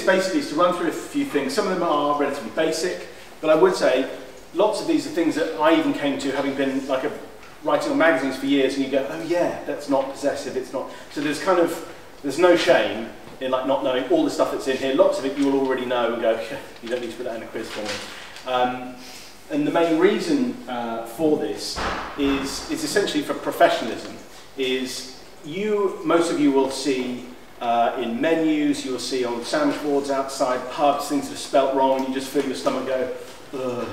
basically is to run through a few things. Some of them are relatively basic, but I would say lots of these are things that I even came to having been writing on magazines for years, and you go, oh yeah, that's not possessive, it's not. So there's no shame in not knowing all the stuff that's in here. Lots of it you will already know and go, you don't need to put that in a quiz for me. And the main reason for this is essentially for professionalism. Most of you will see in menus, you'll see on sandwich boards outside pubs, things that are spelt wrong, and you just feel your stomach go, ugh.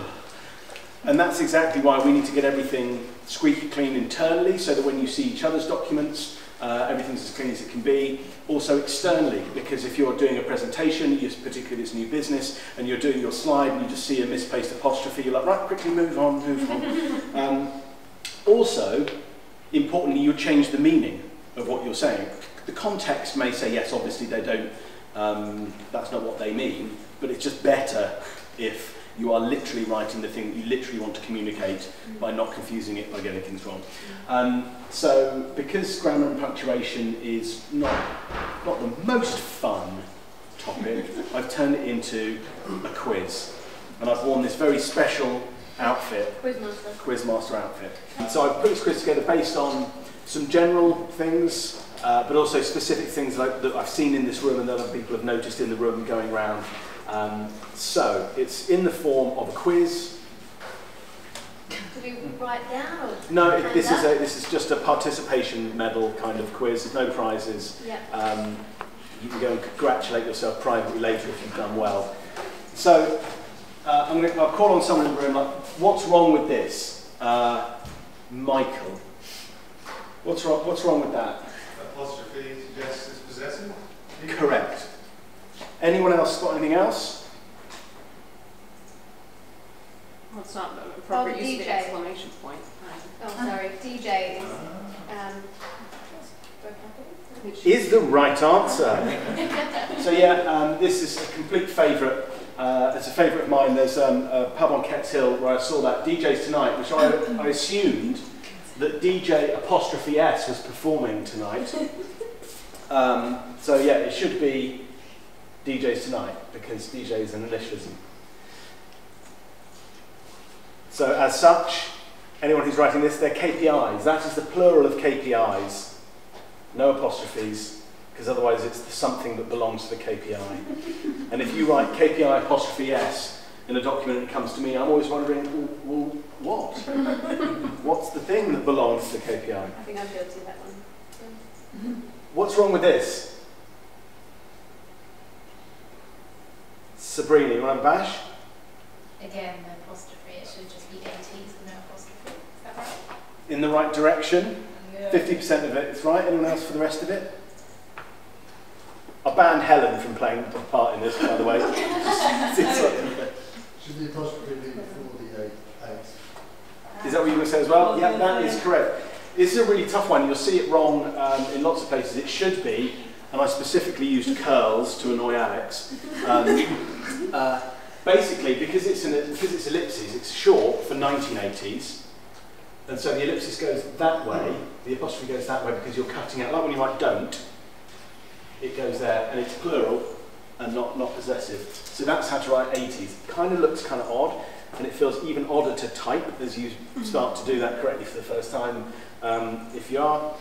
And that's exactly why we need to get everything squeaky clean internally, so that when you see each other's documents, everything's as clean as it can be. Also externally, because if you're doing a presentation, particularly this new business, and you're doing your slide and you just see a misplaced apostrophe, you're like, right, quickly move on. Also, importantly, you change the meaning of what you're saying. The context may say, yes, obviously they don't, that's not what they mean, but it's just better if you are literally writing the thing that you literally want to communicate by not confusing it by getting things wrong. So because grammar and punctuation is not the most fun topic, I've turned it into a quiz. And I've worn this very special outfit, Quizmaster outfit. So I've put this quiz together based on some general things, but also specific things that I've seen in this room and that other people have noticed in the room going around. So it's in the form of a quiz. Do we write down? No, this is just a participation medal kind of quiz. There's no prizes. Yeah. You can go and congratulate yourself privately later if you've done well. So I'll call on someone in the room. What's wrong with this? Michael. What's wrong with that? Apostrophe suggests it's possessive. Correct. Anyone else spot anything else? Well, it's not the appropriate use of the exclamation point. Oh, sorry. DJ is the right answer. So yeah, this is a complete favourite. It's a favourite of mine. There's a pub on Ketts Hill where I saw that, DJ's Tonight, which I assumed that DJ apostrophe S was performing tonight. So yeah, it should be DJ's Tonight, because DJ is an initialism. So as such, anyone who's writing this, they're KPIs. That is the plural of KPIs. No apostrophes, because otherwise it's something that belongs to the KPI. And if you write KPI apostrophe S in a document and it comes to me, I'm always wondering, well, what? What's the thing that belongs to the KPI? I think I'm guilty of that one. What's wrong with this? Sabrina, you want to bash? Again, no apostrophe. It should just be 80s with no apostrophe. Is that right? In the right direction. Yeah. 50% of it is right. Anyone else for the rest of it? I banned Helen from playing a part in this, by the way. Should the apostrophe be before the 8? Is that what you were going to say as well? Yeah, that is correct. This is a really tough one. You'll see it wrong in lots of places. It should be, and I specifically used curls to annoy Alex. Basically, because it's ellipses, it's short for 1980s, and so the ellipsis goes that way, the apostrophe goes that way because you're cutting out, like when you write don't, it goes there, and it's plural and not possessive. So that's how to write 80s. It kind of looks kind of odd, and it feels even odder to type as you start to do that correctly for the first time. If you are,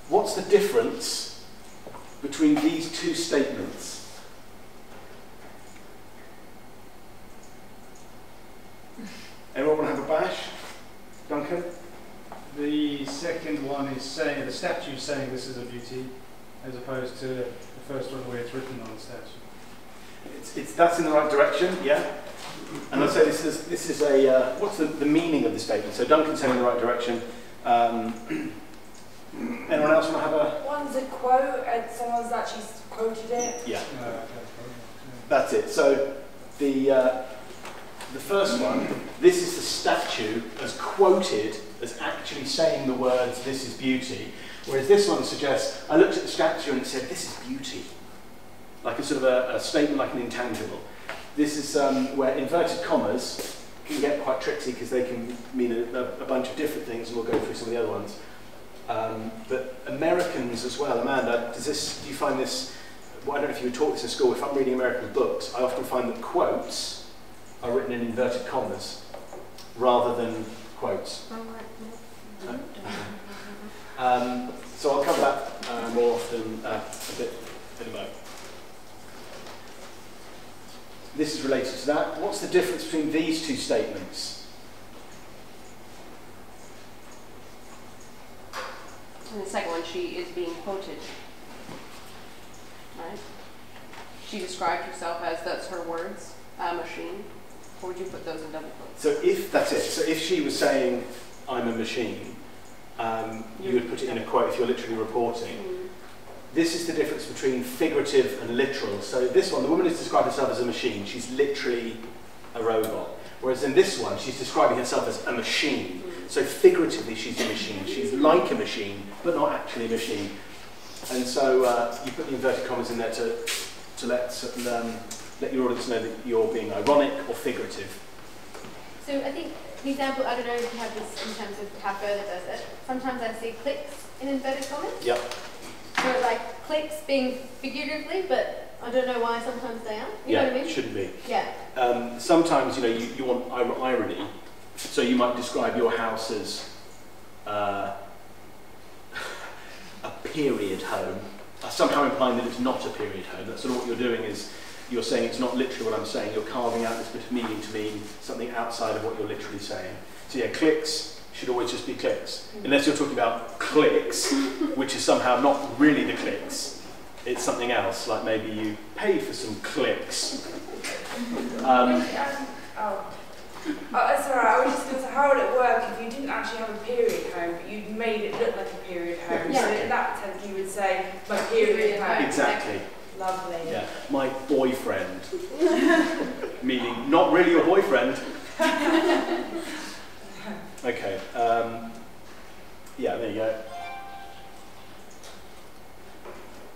what's the difference between these two statements? Anyone want to have a bash? Duncan? The second one is saying, the statute is saying this is a beauty, as opposed to the first one where it's written on the statute. That's in the right direction, yeah? And I'd say this is a, what's the meaning of the statement? So Duncan's saying in the right direction. Anyone else want to have a... One's a quote and someone's actually quoted it. Yeah. That's it. So the first one, this is the statue as quoted as actually saying the words, this is beauty. Whereas this one suggests, I looked at the statue and it said, this is beauty. Like a sort of a statement like an intangible. This is where inverted commas can get quite tricksy because they can mean a bunch of different things, and we'll go through some of the other ones. But Americans as well, Amanda, do you find this well, I don't know if you were taught this in school, if I'm reading American books, I often find that quotes are written in inverted commas rather than quotes. So I'll cover that more often a bit in a moment. This is related to that. What's the difference between these two statements? In the second one, she is being quoted. Right? She described herself as, that's her words, a machine. Or would you put those in double quotes? So if that's it. So if she was saying, I'm a machine, you would put it in a quote if you're literally reporting. This is the difference between figurative and literal. So this one, the woman is described herself as a machine. She's literally a robot. Whereas in this one, she's describing herself as a machine. So figuratively, she's a machine. She's like a machine, but not actually a machine. And so you put the inverted commas in there to let your audience know that you're being ironic or figurative. So I think the example, I don't know if you have this in terms of how further does it. Sometimes I see clicks in inverted commas. Yep. So like clicks being figuratively, but I don't know why sometimes they aren't. You know what I mean? Shouldn't be. Yeah. Sometimes, you know, you want irony. So you might describe your house as a period home, somehow implying that it's not a period home. That's sort of what you're doing is you're saying it's not literally what I'm saying. You're carving out this bit of meaning to mean something outside of what you're literally saying. So yeah, clicks should always just be clicks. Unless you're talking about clicks, which is somehow not really the clicks. It's something else, like maybe you pay for some clicks. That's alright, I was just going to say, how would it work if you didn't actually have a period home, but you made it look like a period home? Yeah. So in that sense, you would say, my period home. Exactly. Lovely. Yeah, my boyfriend. Meaning, not really your boyfriend. Okay, yeah, there you go.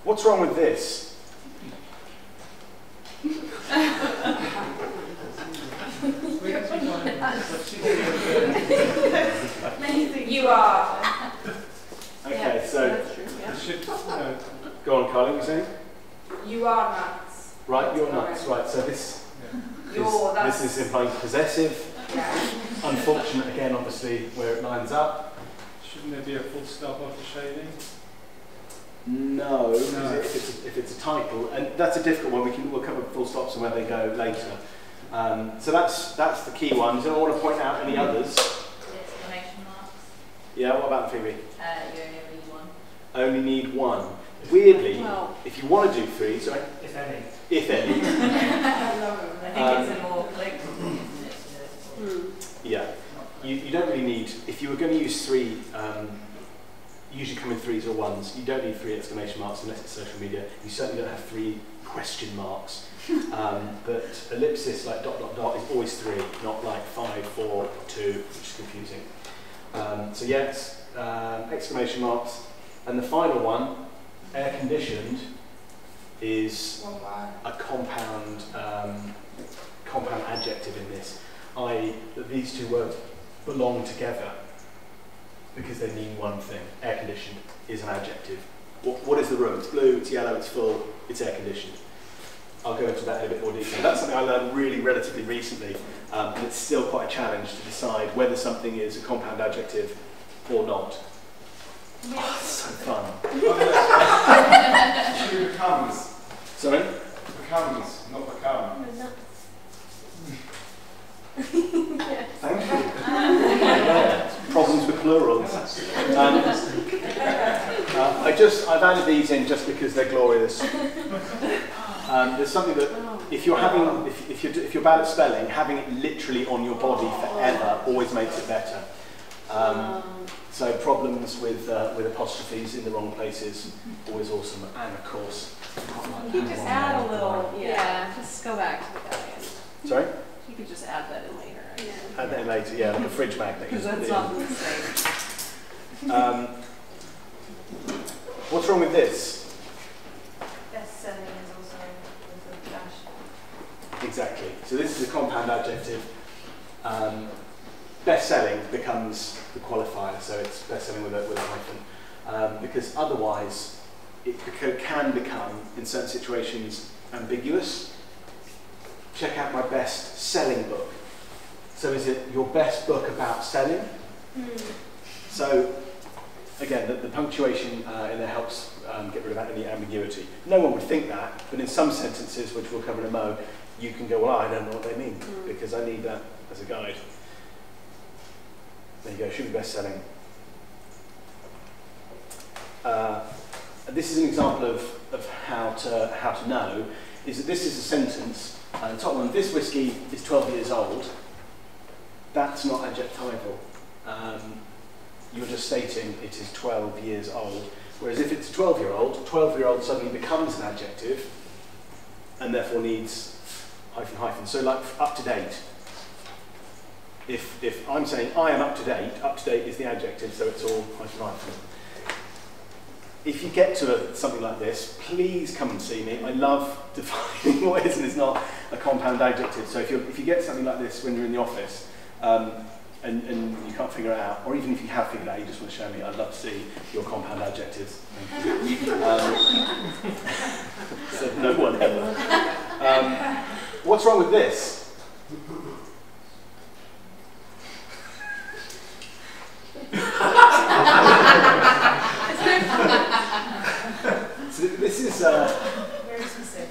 What's wrong with this? You are. Okay, Yeah, so that's true, yeah. go on, Carly, what were you saying? You are nuts. Right, you're nuts. Right, so this is implying possessive. Yeah. Unfortunate, again, obviously, where it lines up. Shouldn't there be a full stop after shading? No, if it's a title, and that's a difficult one. We'll cover full stops and where they go later. So that's the key one. Do you want to point out any others? Exclamation marks. Yeah, what about Phoebe? You only need one. Only need one. Weirdly, Well, if you want to do three, sorry? If any. If any. I love it. I think it's a more click. Yeah. You don't really need, if you were going to use three, usually come in threes or ones, you don't need three exclamation marks unless it's social media. You certainly don't have three question marks. But ellipsis, like dot, dot, dot, is always three, not like 5, 4, 2, which is confusing. So yes, exclamation marks. And the final one, air conditioned, is a compound adjective in this, i.e. that these two words belong together because they mean one thing. Air conditioned is an adjective. What is the room? It's blue, it's yellow, it's full, it's air conditioned. I'll go into that in a bit more detail. That's something I learned really relatively recently, and it's still quite a challenge to decide whether something is a compound adjective or not. Oh, it's so fun. She becomes. Sorry? Becomes, not become. Thank you. Yeah, problems with plurals. I've added these in just because they're glorious. There's something that if you're bad at spelling, having it literally on your body forever always makes it better. So problems with apostrophes in the wrong places, always awesome. And of course, you could just add a little, just go back to the guy. Sorry? You could just add that in later. Yeah. Add that in later, yeah, like a fridge magnet. Because that's not the same. What's wrong with this? Best selling is also with a dash. Exactly. So this is a compound adjective. Best-selling becomes the qualifier, so it's best-selling with a hyphen. Because otherwise, can become, in certain situations, ambiguous. Check out my best-selling book. So is it your best book about selling? So, again, the punctuation in there helps get rid of any ambiguity. No one would think that, but in some sentences, which we'll cover in a mo, you can go, well, I don't know what they mean, because I need that as a guide. There you go, should be best-selling. This is an example of how to know, is that this is a sentence, the top one, this whiskey is 12 years old. That's not adjectival. You're just stating it is 12 years old. Whereas if it's a 12-year-old, 12-year-old suddenly becomes an adjective and therefore needs hyphen hyphen. So like up to date. If I'm saying I am up to date is the adjective, so it's all hyphen hyphen. If you get to something like this, please come and see me. I love defining what is and is not a compound adjective. So if you get something like this when you're in the office, and you can't figure it out, or even if you have figured it out, you just want to show me, I'd love to see your compound adjectives. So no one ever. What's wrong with this? So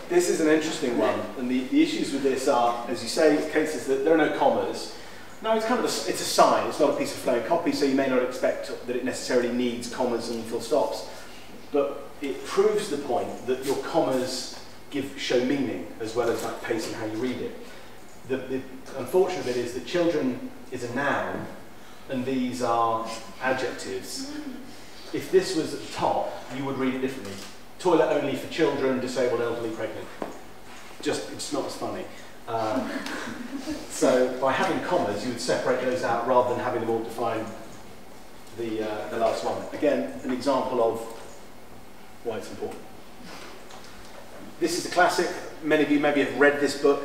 this is an interesting one, and the issues with this are, as you say, cases that there are no commas. No, it's kind of it's a sign. It's not a piece of flowing copy, so you may not expect that it necessarily needs commas and full stops. But it proves the point that your commas show meaning as well as like pacing how you read it. The unfortunate bit is that children is a noun, and these are adjectives. If this was at the top, you would read it differently. Toilet only for children, disabled, elderly, pregnant. It's not as funny. So by having commas, you would separate those out rather than having them all define the last one. Again, an example of why it's important. This is a classic. Many of you maybe have read this book.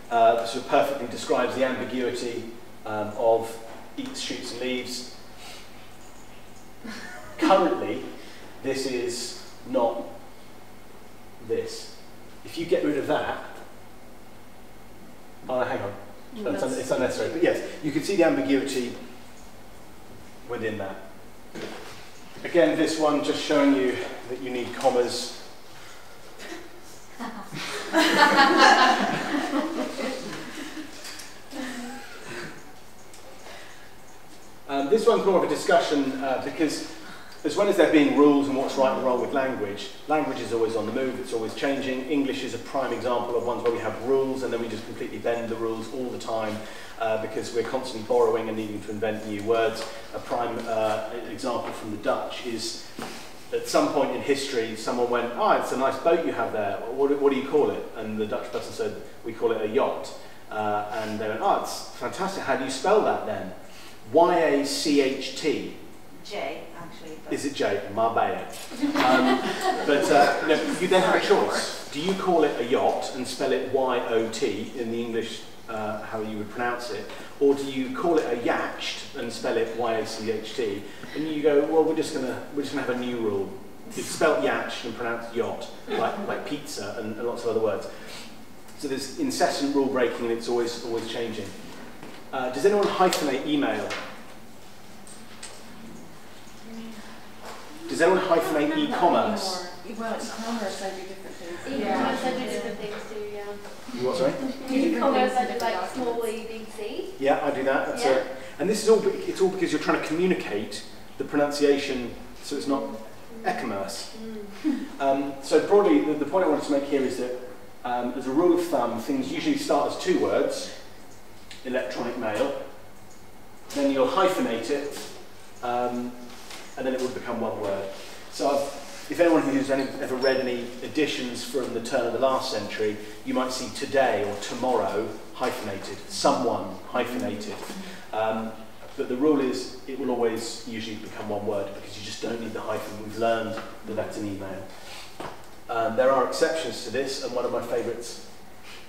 Sort of perfectly describes the ambiguity of eats, shoots and leaves. Currently, this is not this. If you get rid of that, oh, hang on, it's unnecessary. But yes, you can see the ambiguity within that. Again, this one just showing you that you need commas. This one's more of a discussion because as well as there being rules and what's right and wrong with language, language is always on the move, it's always changing. English is a prime example of ones where we have rules and then we just completely bend the rules all the time because we're constantly borrowing and needing to invent new words. A prime example from the Dutch is at some point in history someone went, it's a nice boat you have there, what do you call it? And the Dutch person said, we call it a yacht. And they went, it's fantastic, how do you spell that then? Y-A-C-H-T. J, actually. Is it J? Marbella. You then have a choice. Do you call it a yacht and spell it Y-O-T in the English, how you would pronounce it? Or do you call it a yacht and spell it Y-A-C-H-T? And you go, well, we're just gonna have a new rule. It's spelled yacht and pronounced yacht, like pizza and lots of other words. So there's incessant rule breaking and it's always changing. Does anyone hyphenate email? Does anyone hyphenate e-commerce? Well, e-commerce, I do different things. E-commerce, I do different things too, yeah. You what, sorry? E-commerce, I do like small E, big C. Yeah, I do that. That's it. And this is all. It's all because you're trying to communicate the pronunciation, so it's not e-commerce. So broadly, the point I wanted to make here is that, as a rule of thumb, things usually start as two words. Electronic mail, then you'll hyphenate it, and then it would become one word. So if anyone who's ever read any editions from the turn of the last century, you might see today or tomorrow hyphenated, someone hyphenated. But the rule is it will always usually become one word because you just don't need the hyphen. We've learned that that's an email. There are exceptions to this, and one of my favourites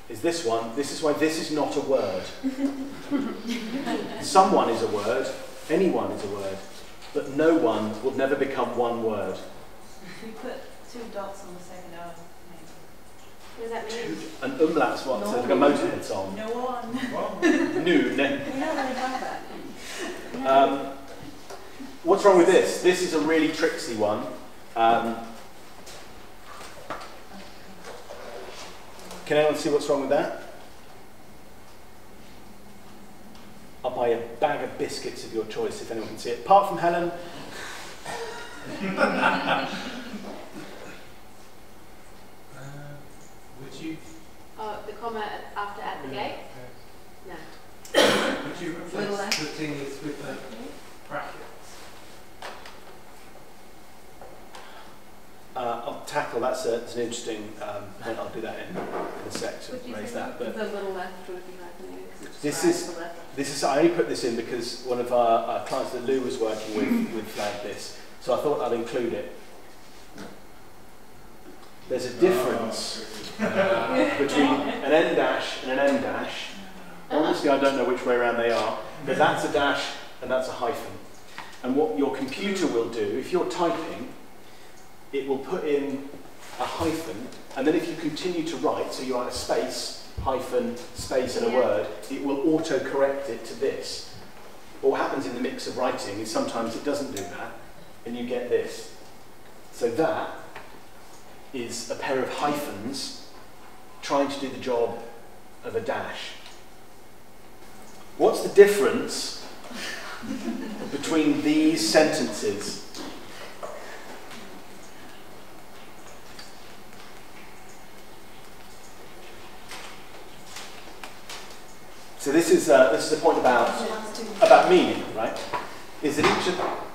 is this one. This is why this is not a word. Someone is a word, anyone is a word, but no one will never become one word. If we put 2 dots on the second arm. What does that mean? An umlaut's what? So it's like a Motorhead song. No one. Noon. We don't really have that. What's wrong with this? This is a really tricksy one. Can anyone see what's wrong with that? I'll buy a bag of biscuits of your choice if anyone can see it. Apart from Helen. Would you The comma after at the gate? No. would you replace the thingies with the brackets? I'll tackle that's an interesting point. I'll do that in a sec to raise that. But The little left would be hyphenated. this is I only put this in because one of our clients that Lou was working with flagged this, so I thought I'd include it. There's a difference between an N dash and an M dash. Honestly, I don't know which way around they are, but that's a dash and that's a hyphen. And what your computer will do, if you're typing, it will put in a hyphen, and then if you continue to write, so you write a space, hyphen, space and a word, it will auto-correct it to this. But what happens in the mix of writing is sometimes it doesn't do that, and you get this. So that is a pair of hyphens trying to do the job of a dash. What's the difference between these sentences? So this is a point about meaning, right? Is that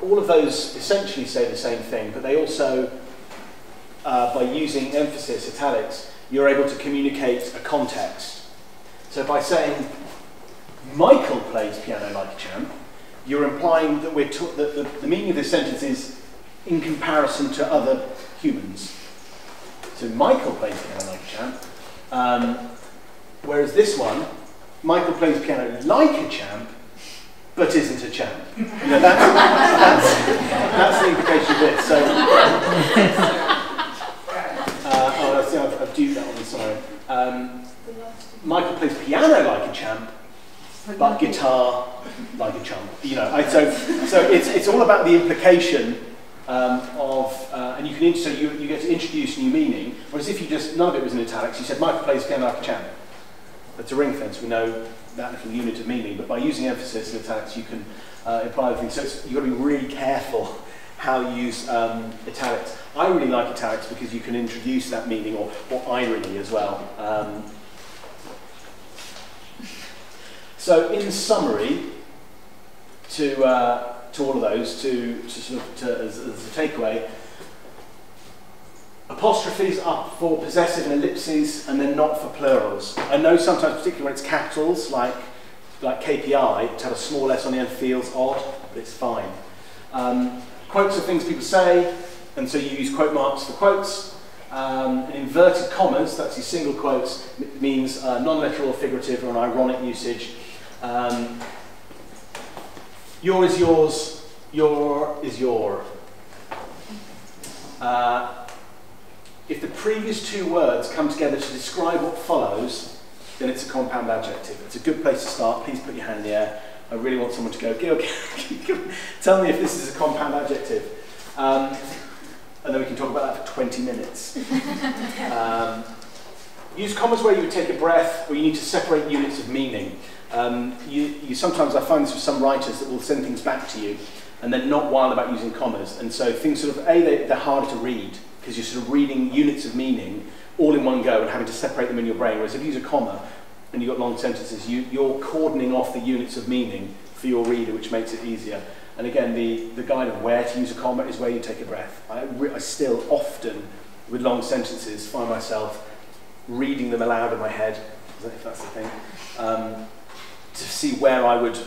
all of those essentially say the same thing, but they also, by using emphasis, italics, you're able to communicate a context. So by saying Michael plays piano like a champ, you're implying that the meaning of this sentence is in comparison to other humans. So Michael plays piano like a champ, whereas this one, Michael plays piano like a champ, but isn't a champ. You know, that's the implication of this. So, I've duped that one, sorry. Michael plays piano like a champ, but guitar like a chump. You know, so it's all about the implication and you get to introduce new meaning. Whereas if you none of it was in italics, you said Michael plays piano like a champ. That's a ring fence. We know that little unit of meaning, but by using emphasis and italics, you can imply other things. So you've got to be really careful how you use italics. I really like italics because you can introduce that meaning or irony as well. So in summary, to all of those, as a takeaway, apostrophes are for possessive and ellipses, and they're not for plurals. I know sometimes, particularly when it's capitals, like KPI, to have a small s on the end feels odd, but it's fine. Quotes are things people say, and so you use quote marks for quotes. And inverted commas, that's your single quotes, means non-literal or figurative or an ironic usage. Your is yours, your is your. If the previous two words come together to describe what follows, then it's a compound adjective. It's a good place to start. Please put your hand in the air. I really want someone to go, Gill, tell me if this is a compound adjective. And then we can talk about that for 20 minutes. Use commas where you would take a breath, or you need to separate units of meaning. Sometimes I find this with some writers that will send things back to you, and they're not wild about using commas. And so things sort of, they're harder to read, because you're sort of reading units of meaning all in one go and having to separate them in your brain. Whereas if you use a comma and you've got long sentences, you're cordoning off the units of meaning for your reader, which makes it easier. And again, the guide of where to use a comma is where you take a breath. I still often, with long sentences, find myself reading them aloud in my head, if that's the thing, to see how I would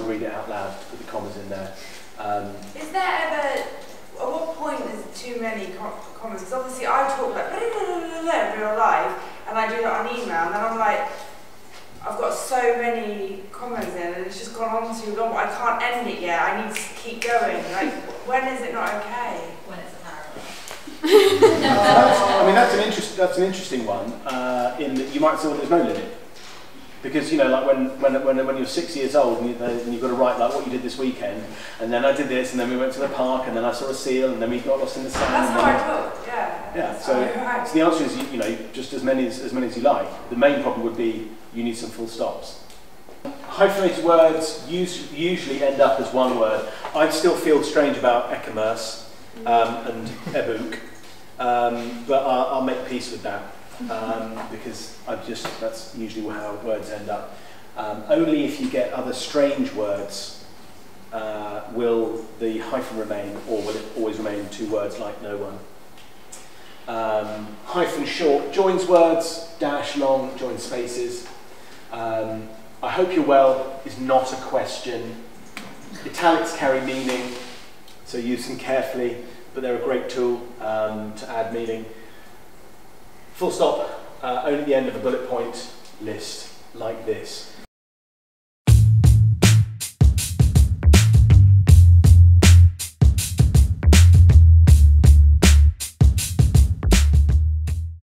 read it out loud, to put the commas in there. Is there ever, at what point is it too many commas? Because obviously I talk like in real life, and I do that on email, and then I'm like, I've got so many commas in, and it's just gone on too long, but I can't end it yet, I need to keep going. Like, when is it not okay? When it's a paragraph. I mean, that's an interesting one. In that you might say, well, there's no limit, because you know, like when you're 6 years old and you've got to write like what you did this weekend, and then I did this, and then we went to the park, and then I saw a seal, and then we got lost in the sand. That's how I talk. Yeah. Yeah. So the answer is, you know, just as many as you like. The main problem would be you need some full stops. Hyphenated words usually end up as one word. I still feel strange about e-commerce and e-book, but I'll make peace with that because that's usually how words end up. Only if you get other strange words will the hyphen remain, or will it always remain two words like no one. Hyphen short joins words, dash long joins spaces. I hope you're well is not a question. Italics carry meaning, so use them carefully, but they're a great tool to add meaning. Full stop only at the end of a bullet point list like this.